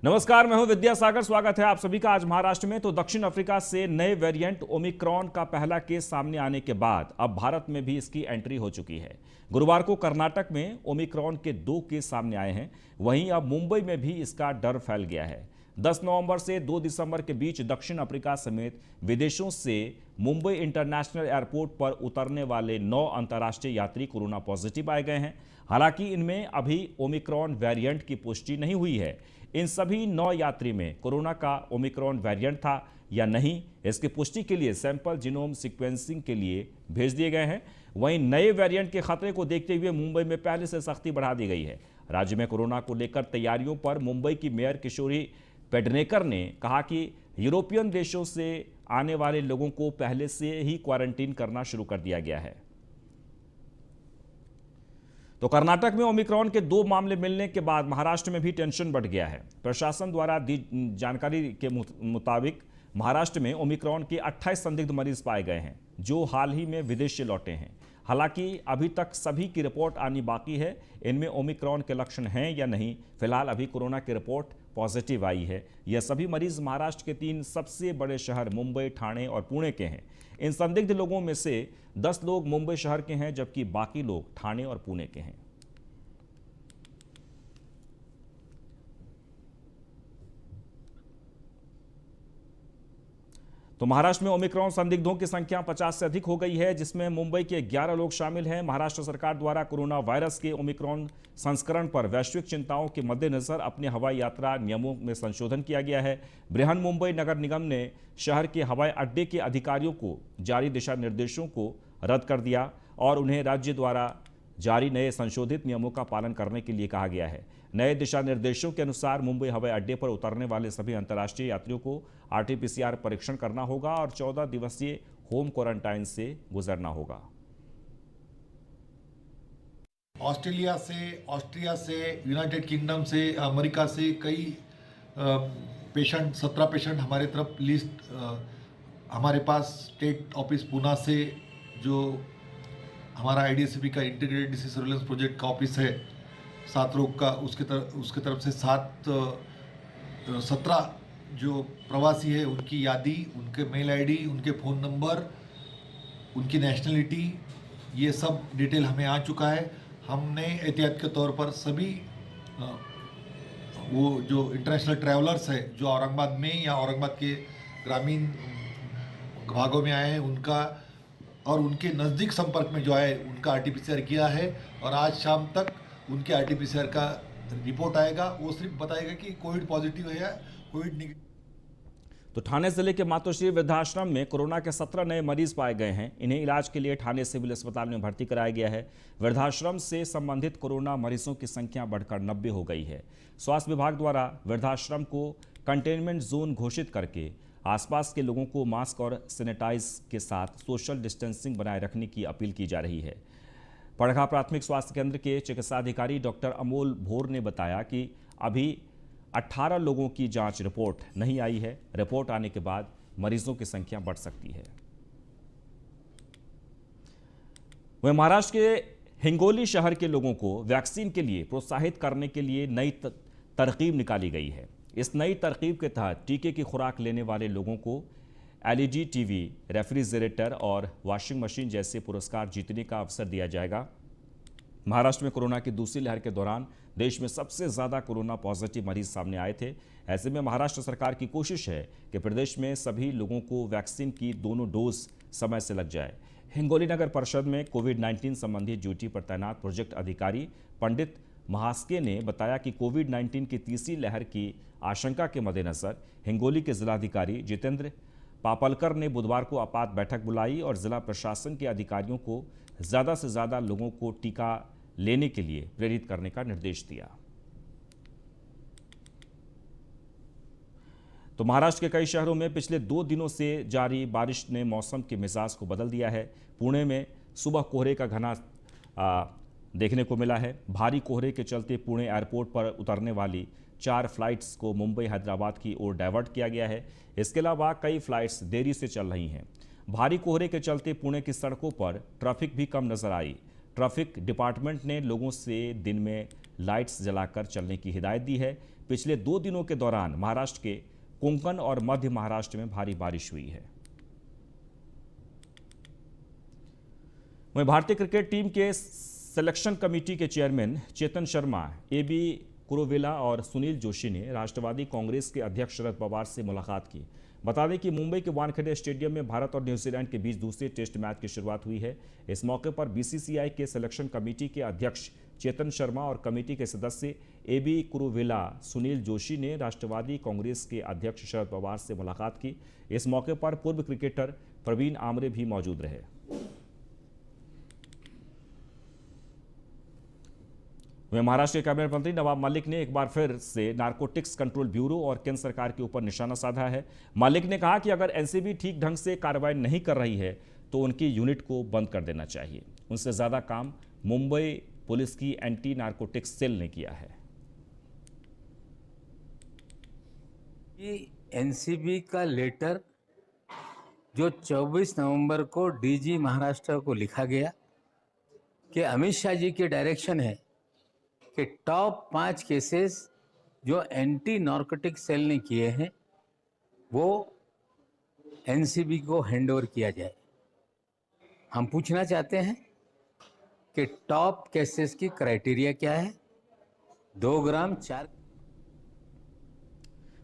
नमस्कार, मैं हूं विद्यासागर। स्वागत है आप सभी का आज महाराष्ट्र में। तो दक्षिण अफ्रीका से नए वेरिएंट ओमिक्रॉन का पहला केस सामने आने के बाद अब भारत में भी इसकी एंट्री हो चुकी है। गुरुवार को कर्नाटक में ओमिक्रॉन के 2 केस सामने आए हैं। वहीं अब मुंबई में भी इसका डर फैल गया है। 10 नवंबर से 2 दिसंबर के बीच दक्षिण अफ्रीका समेत विदेशों से मुंबई इंटरनेशनल एयरपोर्ट पर उतरने वाले 9 अंतर्राष्ट्रीय यात्री कोरोना पॉजिटिव आए गए हैं। हालांकि इनमें अभी ओमिक्रॉन वेरिएंट की पुष्टि नहीं हुई है। इन सभी 9 यात्री में कोरोना का ओमिक्रॉन वेरिएंट था या नहीं, इसकी पुष्टि के लिए सैंपल जीनोम सीक्वेंसिंग के लिए भेज दिए गए हैं। वहीं नए वेरिएंट के खतरे को देखते हुए मुंबई में पहले से सख्ती बढ़ा दी गई है। राज्य में कोरोना को लेकर तैयारियों पर मुंबई की मेयर किशोरी पेडनेकर ने कहा कि यूरोपियन देशों से आने वाले लोगों को पहले से ही क्वारंटीन करना शुरू कर दिया गया है। तो कर्नाटक में ओमिक्रॉन के 2 मामले मिलने के बाद महाराष्ट्र में भी टेंशन बढ़ गया है। प्रशासन द्वारा दी जानकारी के मुताबिक महाराष्ट्र में ओमिक्रॉन के 28 संदिग्ध मरीज पाए गए हैं, जो हाल ही में विदेश से लौटे हैं। हालांकि अभी तक सभी की रिपोर्ट आनी बाकी है। इनमें ओमिक्रॉन के लक्षण हैं या नहीं, फिलहाल अभी कोरोना की रिपोर्ट पॉजिटिव आई है। यह सभी मरीज महाराष्ट्र के 3 सबसे बड़े शहर मुंबई, ठाणे और पुणे के हैं। इन संदिग्ध लोगों में से 10 लोग मुंबई शहर के हैं, जबकि बाकी लोग ठाणे और पुणे के हैं। तो महाराष्ट्र में ओमिक्रॉन संदिग्धों की संख्या 50 से अधिक हो गई है, जिसमें मुंबई के 11 लोग शामिल हैं। महाराष्ट्र सरकार द्वारा कोरोना वायरस के ओमिक्रॉन संस्करण पर वैश्विक चिंताओं के मद्देनजर अपने हवाई यात्रा नियमों में संशोधन किया गया है। बृहन मुंबई नगर निगम ने शहर के हवाई अड्डे के अधिकारियों को जारी दिशा निर्देशों को रद्द कर दिया और उन्हें राज्य द्वारा जारी नए संशोधित नियमों का पालन करने के लिए कहा गया है। नए दिशा निर्देशों के अनुसार मुंबई हवाई अड्डे पर उतरने वाले सभी अंतर्राष्ट्रीय यात्रियों को RT-PCR परीक्षण करना होगा और 14 दिवसीय होम क्वारंटाइन से गुजरना होगा। ऑस्ट्रेलिया से, यूनाइटेड किंगडम से, अमेरिका से कई पेशेंट 17 पेशेंट हमारे तरफ लिस्ट हमारे पास स्टेट ऑफिस पूना से, जो हमारा IDSP का इंटीग्रेटेड डिसीज सर्वेलेंस प्रोजेक्ट का ऑफिस है, 7 रोग का, उसके तरफ से 17 जो प्रवासी है उनकी यादी, उनके मेल ID, उनके फ़ोन नंबर, उनकी नेशनलिटी, ये सब डिटेल हमें आ चुका है। हमने एहतियात के तौर पर सभी वो जो इंटरनेशनल ट्रैवलर्स है जो औरंगाबाद में या औरंगाबाद के ग्रामीण भागों में आए हैं, उनका और उनके नज़दीक संपर्क में जो आए उनका RT-PCR किया है और आज शाम तक उनके RT-PCR का रिपोर्ट आएगा। वो सिर्फ बताएगा कि कोविड पॉजिटिव है या कोविड नेगेटिव। तो ठाणे जिले के मातोश्री वृद्धाश्रम में कोरोना के 17 नए मरीज पाए गए हैं। इन्हें इलाज के लिए ठाणे सिविल अस्पताल में भर्ती कराया गया है। वृद्धाश्रम से संबंधित कोरोना मरीजों की संख्या बढ़कर 90 हो गई है। स्वास्थ्य विभाग द्वारा वृद्धाश्रम को कंटेनमेंट जोन घोषित करके आसपास के लोगों को मास्क और सैनिटाइज के साथ सोशल डिस्टेंसिंग बनाए रखने की अपील की जा रही है। पड़घा प्राथमिक स्वास्थ्य केंद्र के चिकित्साधिकारी डॉक्टर अमोल भोर ने बताया कि अभी 18 लोगों की जांच रिपोर्ट नहीं आई है। रिपोर्ट आने के बाद मरीजों की संख्या बढ़ सकती है। वह महाराष्ट्र के हिंगोली शहर के लोगों को वैक्सीन के लिए प्रोत्साहित करने के लिए नई तरकीब निकाली गई है। इस नई तरकीब के तहत टीके की खुराक लेने वाले लोगों को LED TV, रेफ्रिजरेटर और वॉशिंग मशीन जैसे पुरस्कार जीतने का अवसर दिया जाएगा। महाराष्ट्र में कोरोना की दूसरी लहर के दौरान देश में सबसे ज़्यादा कोरोना पॉजिटिव मरीज सामने आए थे। ऐसे में महाराष्ट्र सरकार की कोशिश है कि प्रदेश में सभी लोगों को वैक्सीन की दोनों डोज समय से लग जाए। हिंगोली नगर परिषद में कोविड-19 संबंधी ड्यूटी पर तैनात प्रोजेक्ट अधिकारी पंडित महास्के ने बताया कि कोविड-19 की तीसरी लहर की आशंका के मद्देनजर हिंगोली के जिलाधिकारी जितेंद्र पापलकर ने बुधवार को आपात बैठक बुलाई और जिला प्रशासन के अधिकारियों को ज़्यादा से ज़्यादा लोगों को टीका लेने के लिए प्रेरित करने का निर्देश दिया। तो महाराष्ट्र के कई शहरों में पिछले 2 दिनों से जारी बारिश ने मौसम के मिजाज को बदल दिया है। पुणे में सुबह कोहरे का घना देखने को मिला है। भारी कोहरे के चलते पुणे एयरपोर्ट पर उतरने वाली 4 फ्लाइट्स को मुंबई हैदराबाद की ओर डाइवर्ट किया गया है। इसके अलावा कई फ्लाइट्स देरी से चल रही हैं। भारी कोहरे के चलते पुणे की सड़कों पर ट्रैफिक भी कम नजर आई। ट्रैफिक डिपार्टमेंट ने लोगों से दिन में लाइट्स जलाकर चलने की हिदायत दी है। पिछले 2 दिनों के दौरान महाराष्ट्र के कोंकण और मध्य महाराष्ट्र में भारी बारिश हुई है। वहीं भारतीय क्रिकेट टीम के सिलेक्शन कमेटी के चेयरमैन चेतन शर्मा, AB कुरुविला और सुनील जोशी ने राष्ट्रवादी कांग्रेस के अध्यक्ष शरद पवार से मुलाकात की। बता दें कि मुंबई के वानखेड़े स्टेडियम में भारत और न्यूजीलैंड के बीच दूसरे टेस्ट मैच की शुरुआत हुई है। इस मौके पर BCCI के सिलेक्शन कमेटी के अध्यक्ष चेतन शर्मा और कमेटी के सदस्य AB कुरुविला, सुनील जोशी ने राष्ट्रवादी कांग्रेस के अध्यक्ष शरद पवार से मुलाकात की। इस मौके पर पूर्व क्रिकेटर प्रवीण आमरे भी मौजूद रहे। महाराष्ट्र के कैबिनेट मंत्री नवाब मलिक ने एक बार फिर से नारकोटिक्स कंट्रोल ब्यूरो और केंद्र सरकार के ऊपर निशाना साधा है। मलिक ने कहा कि अगर एनसीबी ठीक ढंग से कार्रवाई नहीं कर रही है तो उनकी यूनिट को बंद कर देना चाहिए। उनसे ज्यादा काम मुंबई पुलिस की एंटी नारकोटिक्स सेल ने किया है। एनसीबी का लेटर जो 24 नवंबर को डीजी महाराष्ट्र को लिखा गया कि अमित शाह जी की डायरेक्शन है कि टॉप 5 केसेस जो एंटी नार्कोटिक सेल ने किए हैं वो एनसीबी को हैंडओवर किया जाए। हम पूछना चाहते हैं कि टॉप केसेस की क्राइटेरिया क्या है। 2 ग्राम 4।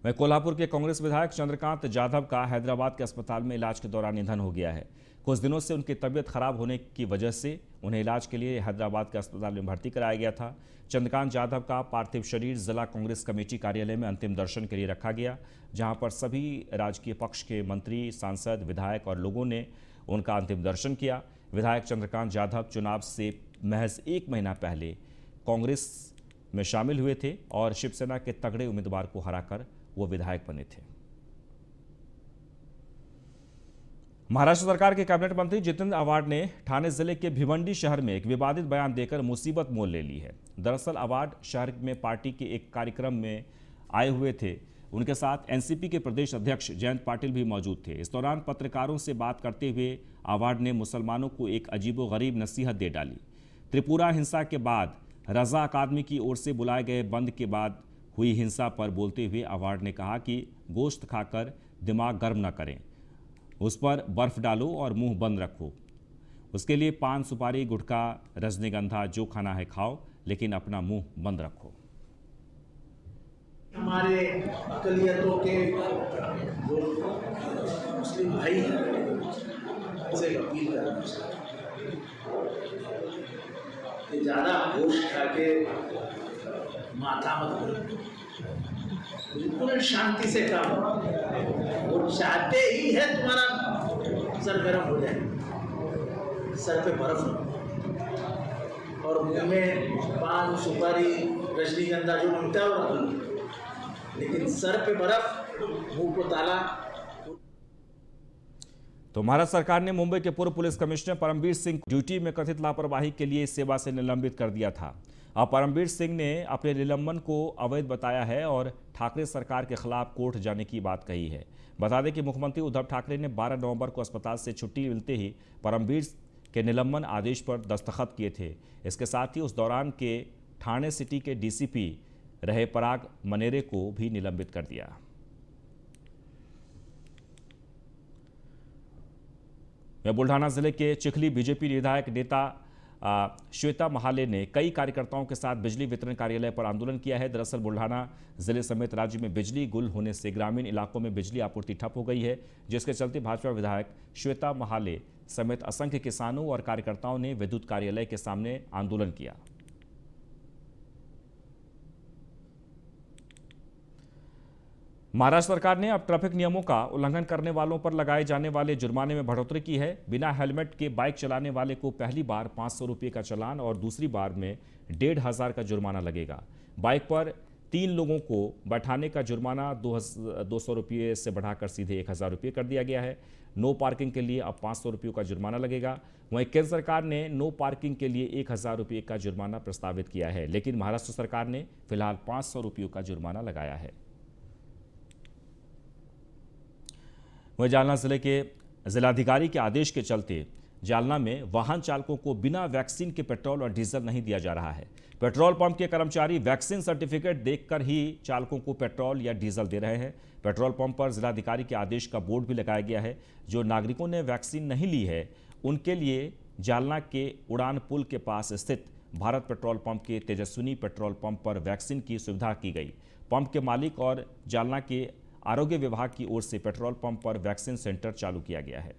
वहीं कोल्हापुर के कांग्रेस विधायक चंद्रकांत जाधव का हैदराबाद के अस्पताल में इलाज के दौरान निधन हो गया है। कुछ दिनों से उनकी तबीयत खराब होने की वजह से उन्हें इलाज के लिए हैदराबाद के अस्पताल में भर्ती कराया गया था। चंद्रकांत जाधव का पार्थिव शरीर जिला कांग्रेस कमेटी कार्यालय में अंतिम दर्शन के लिए रखा गया, जहां पर सभी राजकीय पक्ष के मंत्री, सांसद, विधायक और लोगों ने उनका अंतिम दर्शन किया। विधायक चंद्रकांत जाधव चुनाव से महज 1 महीना पहले कांग्रेस में शामिल हुए थे और शिवसेना के तगड़े उम्मीदवार को हराकर वो विधायक बने थे। महाराष्ट्र सरकार के कैबिनेट मंत्री जितेंद्र आव्हाड ने ठाणे जिले के भिवंडी शहर में एक विवादित बयान देकर मुसीबत मोल ले ली है। दरअसल आव्हाड शहर में पार्टी के एक कार्यक्रम में आए हुए थे। उनके साथ एनसीपी के प्रदेश अध्यक्ष जयंत पाटिल भी मौजूद थे। इस दौरान पत्रकारों से बात करते हुए आव्हाड ने मुसलमानों को एक अजीबोगरीब नसीहत दे डाली। त्रिपुरा हिंसा के बाद रजा अकादमी की ओर से बुलाए गए बंद के बाद हुई हिंसा पर बोलते हुए आव्हाड ने कहा कि गोश्त खाकर दिमाग गर्म न करें, उस पर बर्फ डालो और मुंह बंद रखो। उसके लिए पान, सुपारी, गुटखा, रजनीगंधा जो खाना है खाओ, लेकिन अपना मुंह बंद रखो। हमारे अकलियतों के जो मुस्लिम भाई हैं उनसे अपील करना चाहिए कि ज़्यादा गोश्त खा के माथा मत करो, बिल्कुल शांति से काम। वो चाहते ही है तुम्हारा सर गर्म हो जाए, सर पे बर्फ रखो और मुंह में पान, सुपारी, रजनीगंधा जो मिलता है वो रखो, लेकिन सर पे बर्फ, मुंह को ताला। तो भारत सरकार ने मुंबई के पूर्व police commissioner Paramvir Singh duty में कथित लापरवाही के लिए सेवा से निलंबित कर दिया था। अब परमवीर सिंह ने अपने निलंबन को अवैध बताया है और ठाकरे सरकार के खिलाफ कोर्ट जाने की बात कही है। बता दें कि मुख्यमंत्री उद्धव ठाकरे ने 12 नवंबर को अस्पताल से छुट्टी मिलते ही परमवीर के निलंबन आदेश पर दस्तखत किए थे। इसके साथ ही उस दौरान के ठाणे सिटी के डीसीपी रहे पराग मनेरे को भी निलंबित कर दिया। बुल्ढाना जिले के चिखली बीजेपी विधायक नेता श्वेता महाले ने कई कार्यकर्ताओं के साथ बिजली वितरण कार्यालय पर आंदोलन किया है। दरअसल बुल्ढाना जिले समेत राज्य में बिजली गुल होने से ग्रामीण इलाकों में बिजली आपूर्ति ठप हो गई है, जिसके चलते भाजपा विधायक श्वेता महाले समेत असंख्य किसानों और कार्यकर्ताओं ने विद्युत कार्यालय के सामने आंदोलन किया। महाराष्ट्र सरकार ने अब ट्रैफिक नियमों का उल्लंघन करने वालों पर लगाए जाने वाले जुर्माने में बढ़ोतरी की है। बिना हेलमेट के बाइक चलाने वाले को पहली बार 500 रुपये का चालान और दूसरी बार में 1500 का जुर्माना लगेगा। बाइक पर 3 लोगों को बैठाने का जुर्माना 200 रुपये से बढ़ाकर सीधे 1000 रुपये कर दिया गया है। नो पार्किंग के लिए अब 500 रुपये का जुर्माना लगेगा। वहीं केंद्र सरकार ने नो पार्किंग के लिए 1000 रुपये का जुर्माना प्रस्तावित किया है, लेकिन महाराष्ट्र सरकार ने फिलहाल 500 रुपये का जुर्माना लगाया है। वहीं जालना जिले के जिलाधिकारी के आदेश के चलते जालना में वाहन चालकों को बिना वैक्सीन के पेट्रोल और डीजल नहीं दिया जा रहा है। पेट्रोल पंप के कर्मचारी वैक्सीन सर्टिफिकेट देखकर ही चालकों को पेट्रोल या डीजल दे रहे हैं। पेट्रोल पंप पर जिलाधिकारी के आदेश का बोर्ड भी लगाया गया है। जो नागरिकों ने वैक्सीन नहीं ली है उनके लिए जालना के उड़ान पुल के पास स्थित भारत पेट्रोल पंप के तेजस्विनी पेट्रोल पंप पर वैक्सीन की सुविधा की गई। पंप के मालिक और जालना के आरोग्य विभाग की ओर से पेट्रोल पंप पर वैक्सीन सेंटर चालू किया गया है।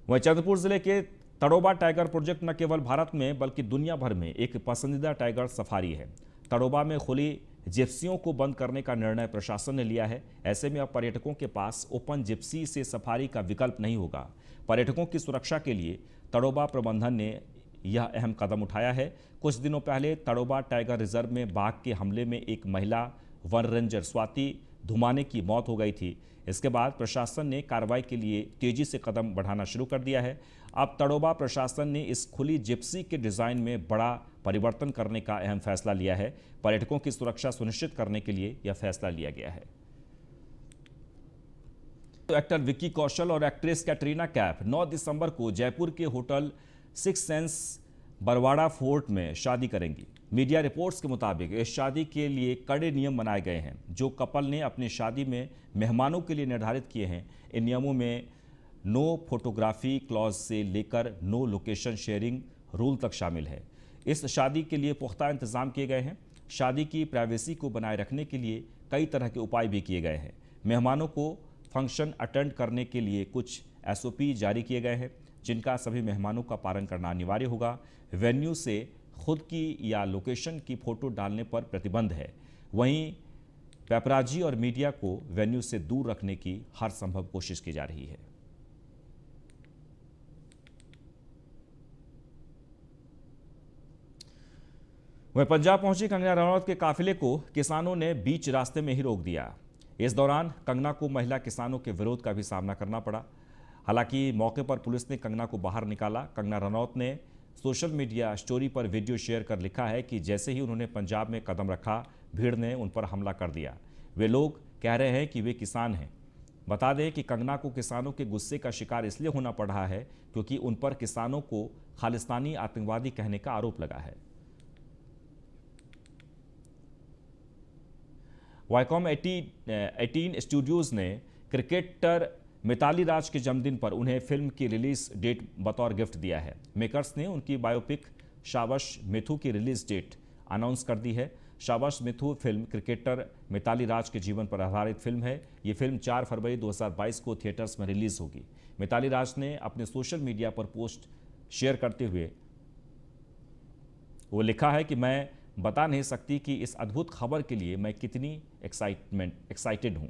वहीं चंद्रपुर जिले के तड़ोबा टाइगर प्रोजेक्ट न केवल भारत में बल्कि दुनिया भर में एक पसंदीदा टाइगर सफारी है। तड़ोबा में खुली जिप्सियों को बंद करने का निर्णय प्रशासन ने लिया है। ऐसे में अब पर्यटकों के पास ओपन जिप्सी से सफारी का विकल्प नहीं होगा। पर्यटकों की सुरक्षा के लिए तड़ोबा प्रबंधन ने यह अहम कदम उठाया है। कुछ दिनों पहले तड़ोबा टाइगर रिजर्व में बाघ के हमले में एक महिला वन रेंजर स्वाति धुमाने की मौत हो गई थी। इसके बाद प्रशासन ने कार्रवाई के लिए तेजी से कदम बढ़ाना शुरू कर दिया है। अब तड़ोबा प्रशासन ने इस खुली जिप्सी के डिजाइन में बड़ा परिवर्तन करने का अहम फैसला लिया है। पर्यटकों की सुरक्षा सुनिश्चित करने के लिए यह फैसला लिया गया है। एक्टर विक्की कौशल और एक्ट्रेस कैटरीना कैफ 9 दिसंबर को जयपुर के hotel Six Senses Barwara Fort में शादी करेंगी। मीडिया रिपोर्ट्स के मुताबिक इस शादी के लिए कड़े नियम बनाए गए हैं जो कपल ने अपनी शादी में मेहमानों के लिए निर्धारित किए हैं। इन नियमों में नो फोटोग्राफी क्लॉज से लेकर नो लोकेशन शेयरिंग रूल तक शामिल है। इस शादी के लिए पुख्ता इंतजाम किए गए हैं। शादी की प्राइवेसी को बनाए रखने के लिए कई तरह के उपाय भी किए गए हैं। मेहमानों को फंक्शन अटेंड करने के लिए कुछ SOP जारी किए गए हैं जिनका सभी मेहमानों का पालन करना अनिवार्य होगा। वेन्यू से खुद की या लोकेशन की फोटो डालने पर प्रतिबंध है। वहीं पेपराजी और मीडिया को वेन्यू से दूर रखने की हर संभव कोशिश की जा रही है। वहीं पंजाब पहुंची कंगना रनौत के काफिले को किसानों ने बीच रास्ते में ही रोक दिया। इस दौरान कंगना को महिला किसानों के विरोध का भी सामना करना पड़ा। हालांकि मौके पर पुलिस ने कंगना को बाहर निकाला। कंगना रनौत ने सोशल मीडिया स्टोरी पर वीडियो शेयर कर लिखा है कि जैसे ही उन्होंने पंजाब में कदम रखा भीड़ ने उन पर हमला कर दिया। वे लोग कह रहे हैं कि वे किसान हैं। बता दें कि कंगना को किसानों के गुस्से का शिकार इसलिए होना पड़ रहा है क्योंकि उन पर किसानों को खालिस्तानी आतंकवादी कहने का आरोप लगा है। वाईकॉम 18 स्टूडियोज ने क्रिकेटर मिताली राज के जन्मदिन पर उन्हें फिल्म की रिलीज डेट बतौर गिफ्ट दिया है। मेकर्स ने उनकी बायोपिक शाबाश मिथु की रिलीज डेट अनाउंस कर दी है। शाबाश मिथु फिल्म क्रिकेटर मिताली राज के जीवन पर आधारित फिल्म है। ये फिल्म 4 फरवरी 2022 को थिएटर्स में रिलीज होगी। मिताली राज ने अपने सोशल मीडिया पर पोस्ट शेयर करते हुए वो लिखा है कि मैं बता नहीं सकती कि इस अद्भुत खबर के लिए मैं कितनी एक्साइटेड हूं।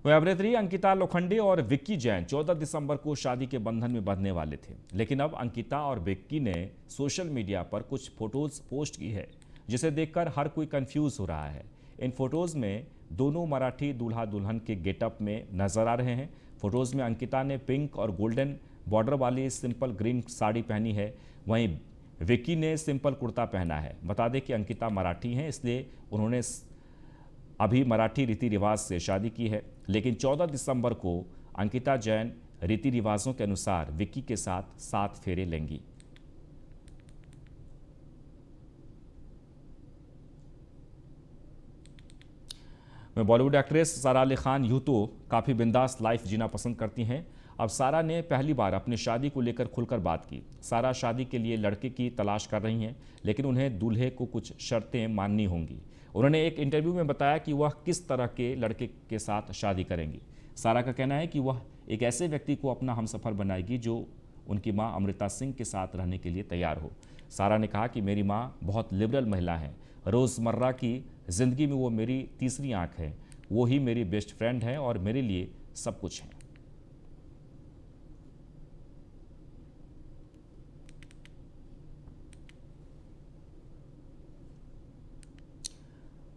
वह अभिनेत्री अंकिता लोखंडे और विक्की जैन 14 दिसंबर को शादी के बंधन में बंधने वाले थे, लेकिन अब अंकिता और विक्की ने सोशल मीडिया पर कुछ फोटोज पोस्ट की है जिसे देखकर हर कोई कंफ्यूज हो रहा है। इन फोटोज में दोनों मराठी दूल्हा दुल्हन के गेटअप में नजर आ रहे हैं। फोटोज में अंकिता ने पिंक और गोल्डन बॉर्डर वाली सिंपल ग्रीन साड़ी पहनी है, वहीं विक्की ने सिंपल कुर्ता पहना है। बता दें कि अंकिता मराठी हैं, इसलिए उन्होंने अभी मराठी रीति रिवाज से शादी की है, लेकिन 14 दिसंबर को अंकिता जैन रीति रिवाजों के अनुसार विक्की के साथ 7 फेरे लेंगी। बॉलीवुड एक्ट्रेस सारा अली खान यूं तो काफ़ी बिंदास लाइफ जीना पसंद करती हैं। अब सारा ने पहली बार अपनी शादी को लेकर खुलकर बात की। सारा शादी के लिए लड़के की तलाश कर रही हैं, लेकिन उन्हें दूल्हे को कुछ शर्तें माननी होंगी। उन्होंने एक इंटरव्यू में बताया कि वह किस तरह के लड़के के साथ शादी करेंगी। सारा का कहना है कि वह एक ऐसे व्यक्ति को अपना हमसफर बनाएगी जो उनकी मां अमृता सिंह के साथ रहने के लिए तैयार हो। सारा ने कहा कि मेरी मां बहुत लिबरल महिला है, रोज़मर्रा की ज़िंदगी में वो मेरी तीसरी आंख है, वो ही मेरी बेस्ट फ्रेंड है और मेरे लिए सब कुछ है।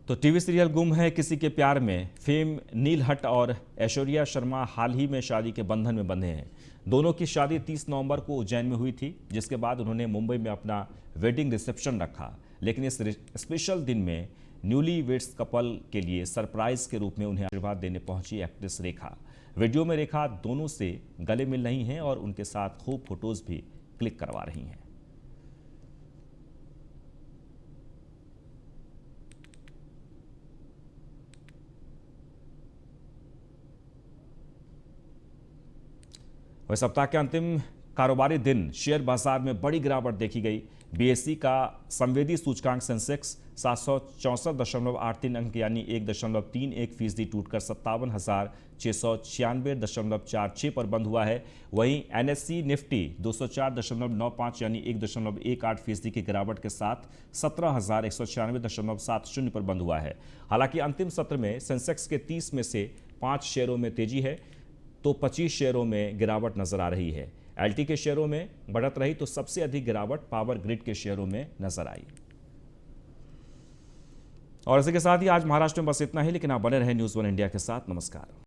तो टीवी सीरियल गुम है किसी के प्यार में फेम नील हट और ऐश्वर्या शर्मा हाल ही में शादी के बंधन में बंधे हैं। दोनों की शादी 30 नवंबर को उज्जैन में हुई थी, जिसके बाद उन्होंने मुंबई में अपना वेडिंग रिसेप्शन रखा। लेकिन इस स्पेशल दिन में न्यूली वेड्स कपल के लिए सरप्राइज के रूप में उन्हें आशीर्वाद देने पहुंची एक्ट्रेस रेखा। वीडियो में रेखा दोनों से गले मिल रही हैं और उनके साथ खूब फोटोज भी क्लिक करवा रही हैं। वह सप्ताह के अंतिम कारोबारी दिन शेयर बाजार में बड़ी गिरावट देखी गई। बीएसई का संवेदी सूचकांक सेंसेक्स 764.83 अंक यानी 1.31% टूटकर 57,696.46 पर बंद हुआ है। वहीं एनएसई निफ्टी 204.95 यानी 1.18% की गिरावट के साथ 17,196.70 पर बंद हुआ है। हालांकि अंतिम सत्र में सेंसेक्स के 30 में से 5 शेयरों में तेजी है तो 25 शेयरों में गिरावट नजर आ रही है। एलटी के शेयरों में बढ़त रही तो सबसे अधिक गिरावट पावर ग्रिड के शेयरों में नजर आई। और इसी के साथ ही आज महाराष्ट्र में बस इतना ही, लेकिन आप बने रहे न्यूज़ 1 इंडिया के साथ। नमस्कार।